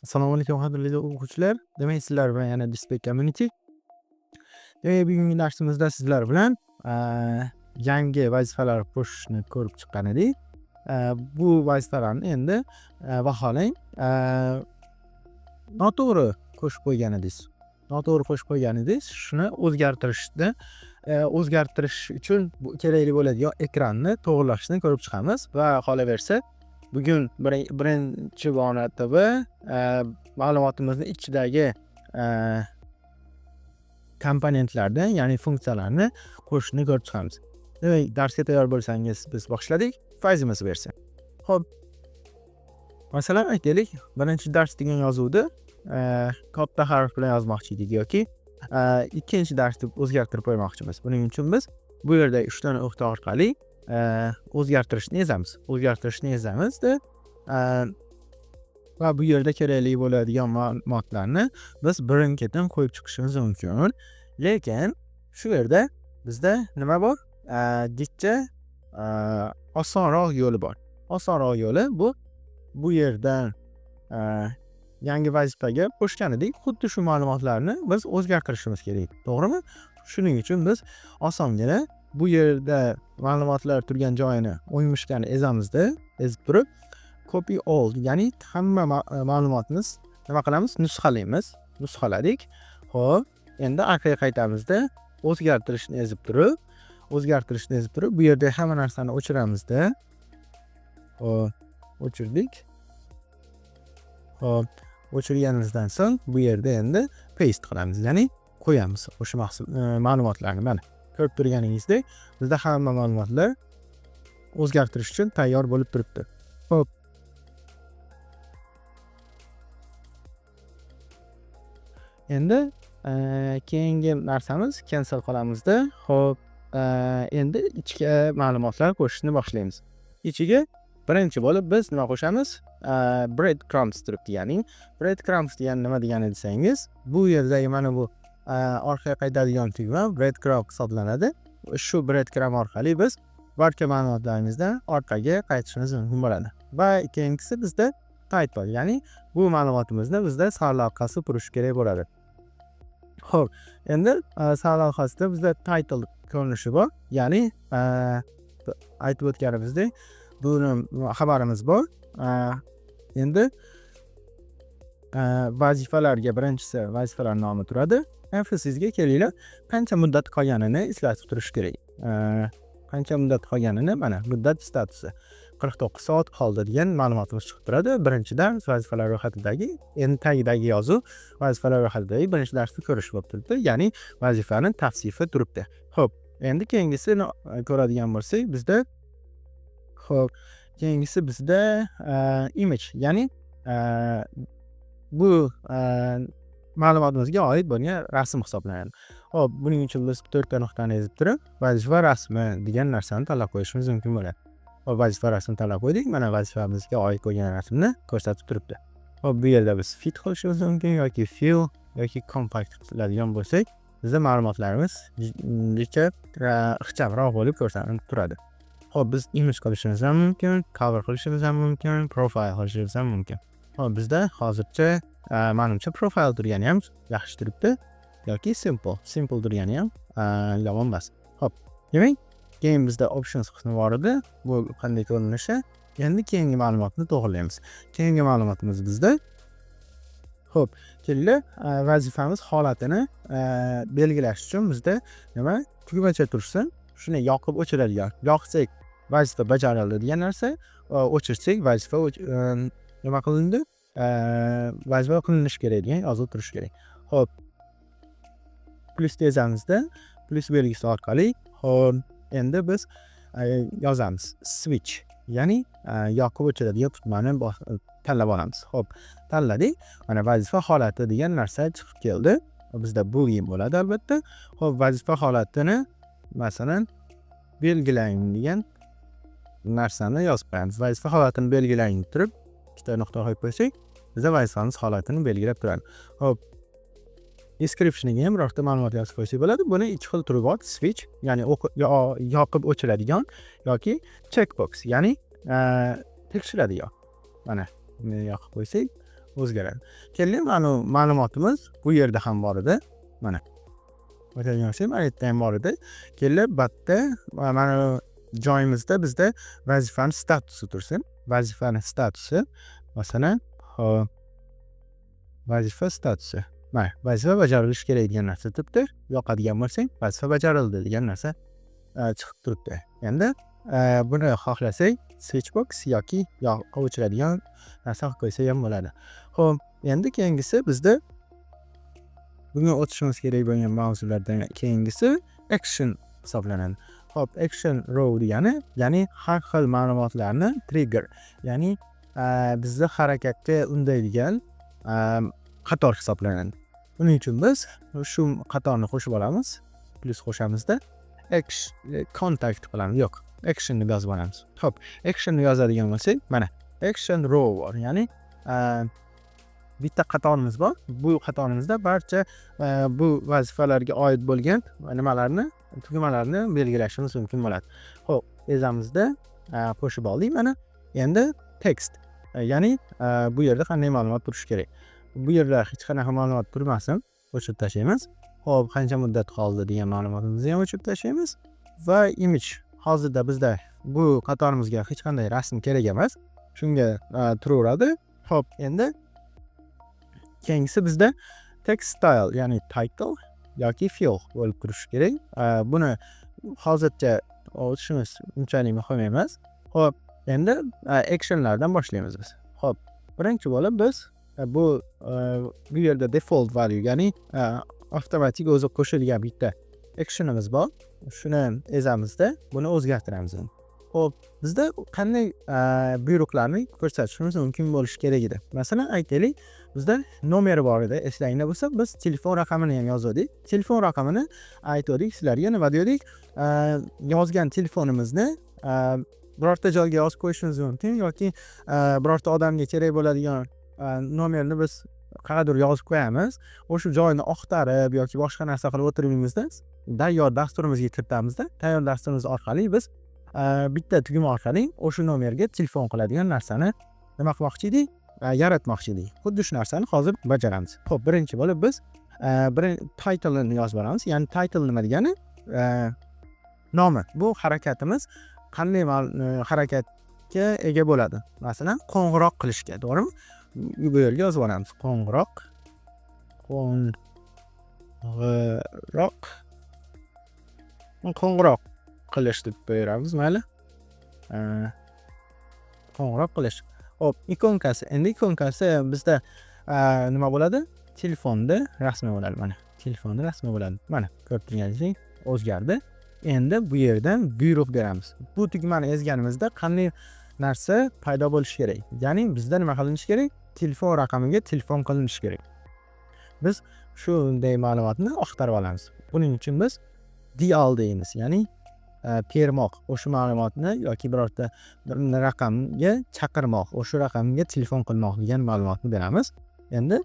Assalomu alaykum qadrli o'quvchilar. Demak, sizlar bilan yana Display Community. Bugungi darsimizda sizlar bilan yangi vazifalar qo'shishni ko'rib chiqqan edik. Bu vazifalarni endi vaholang noto'g'ri qo'shib qo'ygan edingiz. Noto'g'ri qo'shib qo'ygan edingiz. Shuni o'zgartirish uchun kerakli bo'ladigan ekranni to'g'rilashni ko'rib chiqamiz va qolaversa bugun birinchi marotaba ma'lumotimizni ichidagi komponentlardan, ya'ni funksiyalarni qo'shishni ko'rib chiqamiz. Demak, darsga tayyor bo'lsangiz, biz boshladik. Faizimiz bersin. Xo'p. Masalan, aytaylik, birinchi dars degan yozuvni katta harf bilan yozmoqchi edik yoki ikkinchi dars deb o'zgartirib qo'ymoqchimiz. Buning uchun biz bu yerda 3 ta nuqta orqali o'zgartirishni ezamizda va bu yerda kerakli bo'ladigan ma'lumotlarni biz birin-ketin qo'yib chiqishimiz mumkin. Lekin shu yerda bizda nima bor? Jicha osonroq yo'li bor. Osonroq yo'li bu yerdan yangi vazifaga qo'shgan edik. Xuddi shu ma'lumotlarni biz o'zgartirishimiz kerak. To'g'rimi? Shuning uchun biz osongina bu yerda ma'lumotlar turgan joyini o'ymushgani ezamizda, ezib turib copy all, ya'ni hamma ma'lumotimiz nima qilamiz? Nusxaladik. Xo'p, endi orqaga qaytamizda o'zgartirishni ezib turib bu yerda hamma narsani o'chiramizda. Xo'p, o'chirdik. Xo'p, o'chirganimizdan so'ng bu yerda endi paste qilamiz, ya'ni qo'yamiz o'sha ma'lumotlarni. Mana ko'rib turganingizdek, bizda hamma ma'lumotlar o'zgartirish uchun tayyor bo'lib turibdi. Xo'p. Endi keyingi narsamiz cancel qilamizda. Xo'p, endi ichga ma'lumotlar qo'shishni boshlaymiz. Ichiga birinchi bo'lib biz nima qo'shamiz? Breadcrumbs turibdi, ya'ni breadcrumbs degani nima degani desangiz, bu yerdagi mana bu orqaga qaytadigan tugma breadcrumb hisoblanadi. Shu breadcrumb orqali biz barcha ma'lumotlarimizdan orqaga qaytishimiz mumkin bo'ladi. Va keyingisi bizda title, ya'ni bu ma'lumotimizni bizda sarlavhasi turishi kerak bo'ladi. Xo'p, endi sarlavhasida bizda title ko'rinishi bor, ya'ni aytib o'tganimizdek, buni xabarimiz bor. Endi vazifalarga birinchisi vazifalar nomi turadi. Sizga kelinglar, qancha muddat qolganini eslatib turish kerak. Qancha muddat qolganini, mana muddat statusi 49 soat qoldi degan ma'lumotimiz chiqib turadi. Birinchidan vazifalar ro'yxatidagi, endi tagidagi yozuv vazifalar ro'yxatidagi birinchi darsni ko'rish bo'lib turibdi, ya'ni vazifaning tavsifi turibdi. Xo'p, endi keyingisini ko'radigan bo'lsak, bizda image, ya'ni bu ma'lumotimizga oid bo'lgan rasm hisoblanadi. Xo'p, buning uchun biz 4 ta nuqtani ezib turib, vazifa rasmi degan narsani tanlab qo'yishimiz mumkin bo'ladi. Xo'p, vazifa rasmini tanlab qo'ydik. Mana vazifamizga oid bo'lgan rasmni ko'rsatib turibdi. Xo'p, bu yerda biz fit qilishimiz mumkin yoki fill yoki compact qiladigan bo'lsak, bizda ma'lumotlarimiz juda ixchamroq bo'lib ko'rsatilib turadi. Xo'p, biz image qilishimiz ham mumkin, cover qilishimiz ham mumkin, profile qilishimiz ham mumkin. Xo'p, bizda hozircha menimcha profile turgani ham yaxshi turibdi yoki simple turgani ham yomon emas. Xo'p, demak, keyin bizda options qismi bor edi. Bu qanday ko'rinishi? Endi keyingi ma'lumotni to'g'rilaymiz. Keyingi ma'lumotimiz bizda xo'p, kelinglar, vazifamiz holatini belgilash uchun bizda nima? Tugmacha tursin. Shuni yoqib o'chiradigan. Yoqsak vazifa bajarildi degan narsa, o'chirsak vazifa nima qilindi? Vazifa qilinishi kerak degan yozuv turishi kerak. Xo'p. Plus tezamizda, plus belgisi orqali, xo'p, endi biz yozamiz switch, ya'ni yoqib o'chiradigan tugmani tanlab olamiz. Xo'p, tanladik. Mana vazifa holati degan narsa chiqib keldi. Bizda boolean bo'ladi albatta. Xo'p, vazifa holatini masalan belgilang degan narsani yozib qo'yamiz. Vazifa holatini belgilang turib, ikkita nuqta qo'yib qo'ysak, bizda vazifamiz holatini belgilab turadi. Xo'p, descriptioniga ham birorta ma'lumot yozib qo'ysak bo'ladi. Buni ikki xil turi bor. Switch, ya'ni yoqib o'chiradigan yoki checkbox, ya'ni tekshiradigan. Mana buni yoqib qo'ysak, o'zgaradi. Keling, mana ma'lumotimiz bu yerda ham bor edi. Mana. O'tadigan bo'lsak, mana yerda ham bor edi. Keling, bu yerda mana joyimizda bizda vazifani statusi tursin. Vazifani statusi masalan, vazifa statusi. Mana, vazifa bajarilishi kerak degan narsa turibdi. Yoqadigan bo'lsang, vazifa bajarildi degan narsa chiqib turibdi. Endi buni xohlasak, switchbox yoki o'chiradigan narsa qilib qo'ysak ham bo'ladi. Xo'p, endi keyingisi bizda bugun o'tishimiz kerak bo'lgan mavzulardan keyingisi action hisoblanadi. Xo'p, action row degani, ya'ni har xil ma'lumotlarni trigger, ya'ni bizni harakatga undaydigan qator hisoblanadi. Buning uchun biz shu qatorni qo'shib olamiz, plus qo'shamizda contact qilamiz. Yo'q, action deb yozib olamiz. Xo'p, action ni yozadigan bo'lsak, mana action row bor. Ya'ni bitta qatorimiz bor. Bu qatorimizda barcha bu vazifalarga oid bo'lgan nimalarni, tugmalarni belgilashimiz mumkin bo'ladi. Xo'p, ezamizda qo'shib oldik. Mana endi text. Ya'ni bu yerda qanday ma'lumot turishi kerak? Bu yerda hech qanaqa ma'lumot turmasin, o'chirib tashlaymiz. Xo'p, qancha muddat qoldi degan ma'lumotimizni ham o'chirib tashlaymiz va image. Hozirda bizda bu qatorimizga hech qanday rasm kerak emas. Shunga turaveradi. Xo'p, endi keyingisi bizda text style, ya'ni title yoki fill bo'lib turishi kerak. Buni hozircha o'tishimiz unchalik muhim emas. Xo'p, endi actionlardan boshlaymiz biz. Xo'p, birinchi bo'lib biz bu yerda default value, ya'ni avtomatik o'zi qo'shilgan bitta actionimiz bor. Shuni ezamizda, buni o'zgartiramiz. Xo'p, bizda qanday buyruqlarni ko'rsatishimiz mumkin bo'lishi kerak edi. Masalan, aytaylik, bizda nomeri bor edi. Eslanglar bo'lsa, biz telefon raqamini ham yozdik. Telefon raqamini aytdik sizlarga, nima dedik? Yozgan telefonimizni birorta joyga yozib qo'yishimiz mumkin yoki birorta odamga kerak bo'ladigan nomerni biz qayerdir yozib qo'yamiz. O'sha joyni oqtarib yoki boshqa narsa qilib o'tirganimizda tayyor dasturimizga kiritamizda. Tayyor dasturimiz orqali biz bitta tugma orqali o'sha nomerga telefon qiladigan narsani nima qilmoqchi edik? Yaratmoqchi edik. Xuddi shu narsani hozir bajaramiz. Xo'p, birinchi bo'lib biz title ni yozib olamiz. Ya'ni title nima degani? Nomi. Bu harakatimiz qanday harakatga ega bo'ladi? Masalan, qo'ng'iroq qilishga, to'g'rimi? Bu yerga yozib olamiz. Qo'ng'iroq qilish deb qo'yamiz, mayli. Qo'ng'iroq qilish. Hop, ikonkasi. Endi ikonkasi bizda nima bo'ladi? Telefonda rasmi bo'ladi, mana. Telefonda rasmi bo'ladi. Mana, ko'rib turganingizdek o'zgardi. Endi bu yerdan buyruq beramiz. Bu tugmani ezganimizda qanday narsa paydo bo'lishi kerak? Ya'ni bizda nima qilinishi kerak? Telefon raqamiga telefon qilinishi kerak. Biz shunday ma'lumotni oqtarib olamiz. Buning uchun biz dial deymiz, ya'ni termoq, o'sha ma'lumotni yoki birorta raqamga chaqirmoq, o'sha raqamga telefon qilmoq degan ma'lumotni beramiz. Endi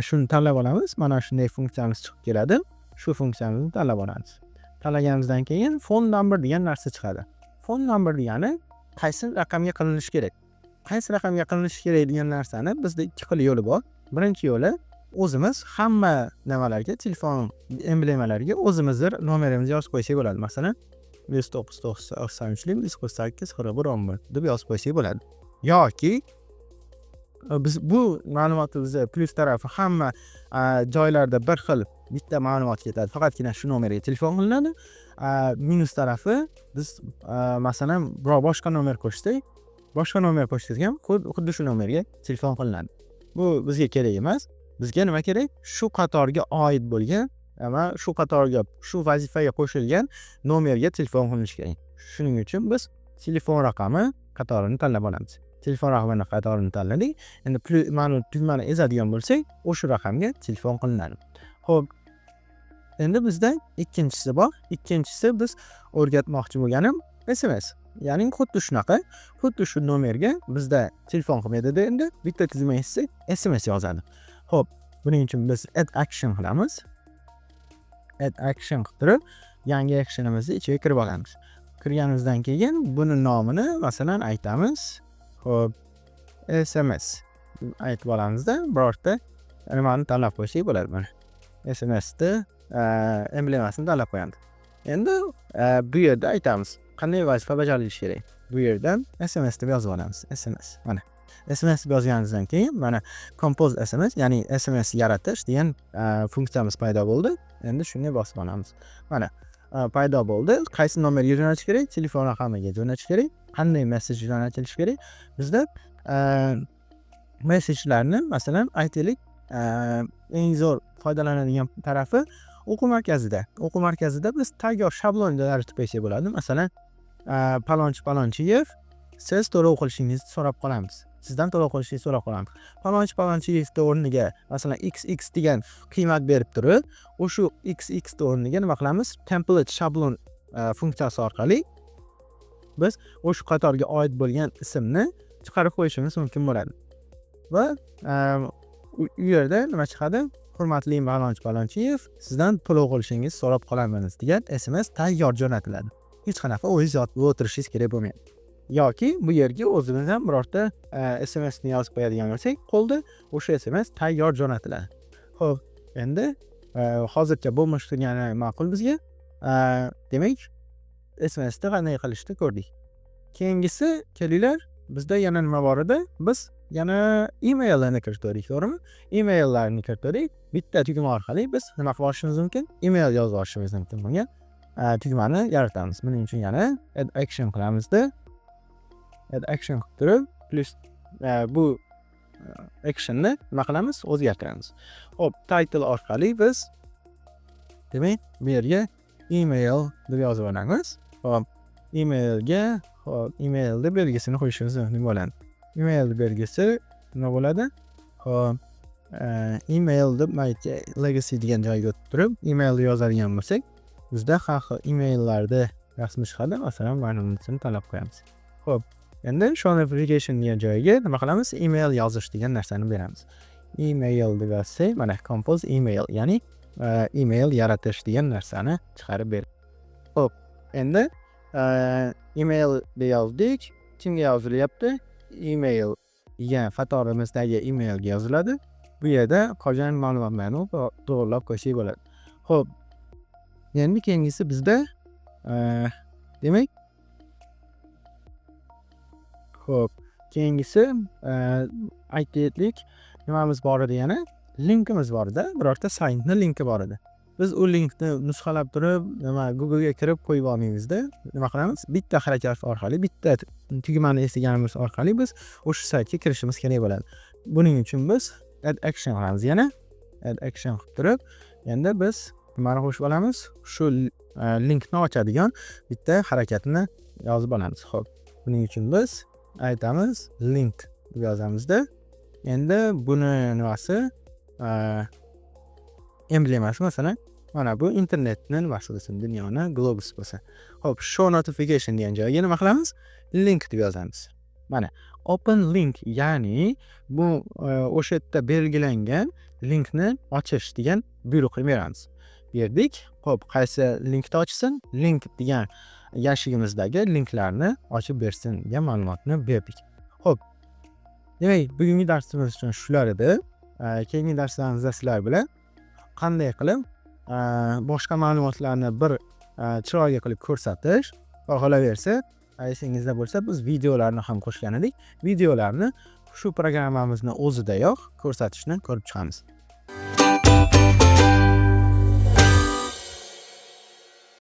shuni tanlab olamiz. Mana shunday funksiyamiz chiqib keladi. Shu funksiyamizni tanlab olamiz. Tanlaganimizdan keyin phone number degan narsa chiqadi. Phone number degani qaysi raqamga qilinishi kerak? Qaysi raqamga qilinishi kerak degan narsani bizda ikki xil yo'li bor. Birinchi yo'li o'zimiz hamma nimalarga, telefon emblemalariga o'zimizning nomerimizni yozib qo'ysak bo'ladi. Masalan, 199 deb yozib qo'ysak bo'ladi. Yoki biz bu ma'lumotimizni plus tarafi hamma joylarda bir xil bitta ma'lumot ketadi. Faqatgina shu nomerga telefon qilinadi. Minus tarafi biz masalan biror boshqa nomer qo'shsak, boshqa nomer qo'shsak ham xuddi shu nomerga telefon qilinadi. Bu bizga kerak emas. Bizga nima kerak? Shu qatorga oid bo'lgan va shu qatorga, shu vazifaga qo'shilgan nomerga telefon qilinishi kerak. Shuning uchun biz telefon raqami qatorini tanlab olamiz. Telefon raqamini qatorini tanladik. Endi ma'lum tugmani ezadigan bo'lsak, o'sha raqamga telefon qilinadi. Xo'p, endi bizda ikkinchisi bor. Ikkinchisi biz o'rgatmoqchi bo'lganim SMS. Ya'ni xuddi shunaqa, xuddi shu nomerga bizda telefon qilmaydi-da, endi bitta tugma ezsak, SMS yozadi. Xo'p, buning uchun biz add action qilamiz. Add action qilib, yangi actionimizni ichiga kirib olamiz. Kirganimizdan keyin buni nomini masalan aytamiz. Xo'p, SMS aytib olamizda, birorta nimani tanlab qo'ysak bo'ladi mana. SMSni emblemasini tanlab qo'yamiz. Endi bu yerda aytamiz, qanday vazifa bajarilishi kerak. Bu yerdan SMS deb yozib olamiz. SMS mana. SMS deb yozganimizdan keyin mana compose SMS, ya'ni SMS yaratish degan funksiyamiz paydo bo'ldi. Endi shunday bosib olamiz. Mana paydo bo'ldi. Qaysi nomerga jo'natish kerak? Telefon raqamiga jo'natish kerak. Qanday mesej jo'natilishi kerak? Bizda mesejlarni masalan aytaylik, eng zo'r foydalanadigan tarafi o'quv markazida. O'quv markazida biz tayyor shablon yaratib qo'ysak bo'ladi. Masalan, palonchi-palonchiyev, siz to'lov qilishingizni so'rab qolamiz. Sizdan to'lov qilishingizni so'rab qolamiz. Palonchi-palonchiyevni o'rniga masalan XX degan qiymat berib turib, o'sha XX o'rniga nima qilamiz? Template shablon funksiyasi orqali biz o'sha qatorga oid bo'lgan ismni chiqarib qo'yishimiz mumkin bo'ladi. Va u yerda nima chiqadi? Hurmatli palonchi-palonchiyev, sizdan to'lov qilishingizni so'rab qolamiz degan SMS tayyor jo'natiladi. Hech qanaqa o'zingiz yozib o'tirishingiz kerak bo'lmaydi. Yoki bu yerga o'zimiz ham birorta SMS ni yozib qo'yadigan bo'lsak, qo'lda o'sha SMS tayyor jo'natiladi. Xo'p, endi hozircha bo'lmish turgani ma'qul bizga. Demak, SMS ni qanday qilishni ko'rdik. Keyingisi kelinglar, bizda yana nima bor edi? Biz yana emaillarni kiritdik, to'g'rimi? Emaillarni kiritdik. Bitta tugma orqali biz nima qilib olishimiz mumkin? Email yozib olishimiz mumkin bo'lgan tugmani yaratamiz. Buning uchun yana add action qilamizda. Add action qilib turib, plus bu actionni nima qilamiz? O'zgartiramiz. Xo'p, title orqali biz demak, bu yerga email deb yozib olamiz. Xo'p, emailga emailni belgisini qo'yishimiz mumkin bo'ladi. Email belgisi nima bo'ladi? Xo'p, email deb legacy degan joyga o'tib turib, email yozadigan bo'lsak, bizda har xil emaillarda rasmi chiqadi. Masalan, mana bunisini tanlab qo'yamiz. Xo'p, endi show notification degan joyga nima qilamiz? Email yozish degan narsani beramiz. Email deb yozsak, mana compose email, ya'ni email yaratish degan narsani chiqarib beradi. Xo'p, endi email deb yozdik. Kimga yozilyapti? Email degan fatorimizdagi emailga yoziladi. Bu yerda qolgan ma'lumotlarni to'g'rilab qo'ysak bo'ladi. Xo'p, endi keyingisi bizda demak, xo'p, keyingisi aytaylik, nimamiz bor edi yana? Linkimiz bor edi, birorta saytning linki bor edi. Biz u linkni nusxalab turib, Google ga kirib qo'yib olmaymizda. Nima qilamiz? Bitta harakat orqali, bitta tugmani eslaganimiz orqali biz o'sha saytga kirishimiz kerak bo'ladi. Buning uchun biz add action qilamiz. Yana add action qilib turib, endi biz nimani qo'shib olamiz? Shu linkni ochadigan bitta harakatni yozib olamiz. Xo'p, buning uchun biz aytamiz link deb yozamizda. Endi buni nimasi? Emblemasi masalan, mana bu internetni nimasi bo'lsin, dunyoni globus bo'lsa. Xo'p, show notification degan joyga nima qilamiz? Link deb yozamiz. Mana open link, ya'ni bu o'sha yerda belgilangan linkni ochish degan buyruqni beramiz. Berdik. Xo'p, qaysi linkni ochsin? Link degan yashigimizdagi linklarni ochib bersin degan ma'lumotni berdik. Xo'p, demak, bugungi darsimiz uchun shular edi. Keyingi darslarimizda sizlar bilan qanday qilib boshqa ma'lumotlarni bir chiroyli qilib ko'rsatish va qolaversa, esingizda bo'lsa, biz videolarni ham qo'shgan edik. Videolarni shu programmamizni o'zidayoq ko'rsatishni ko'rib chiqamiz.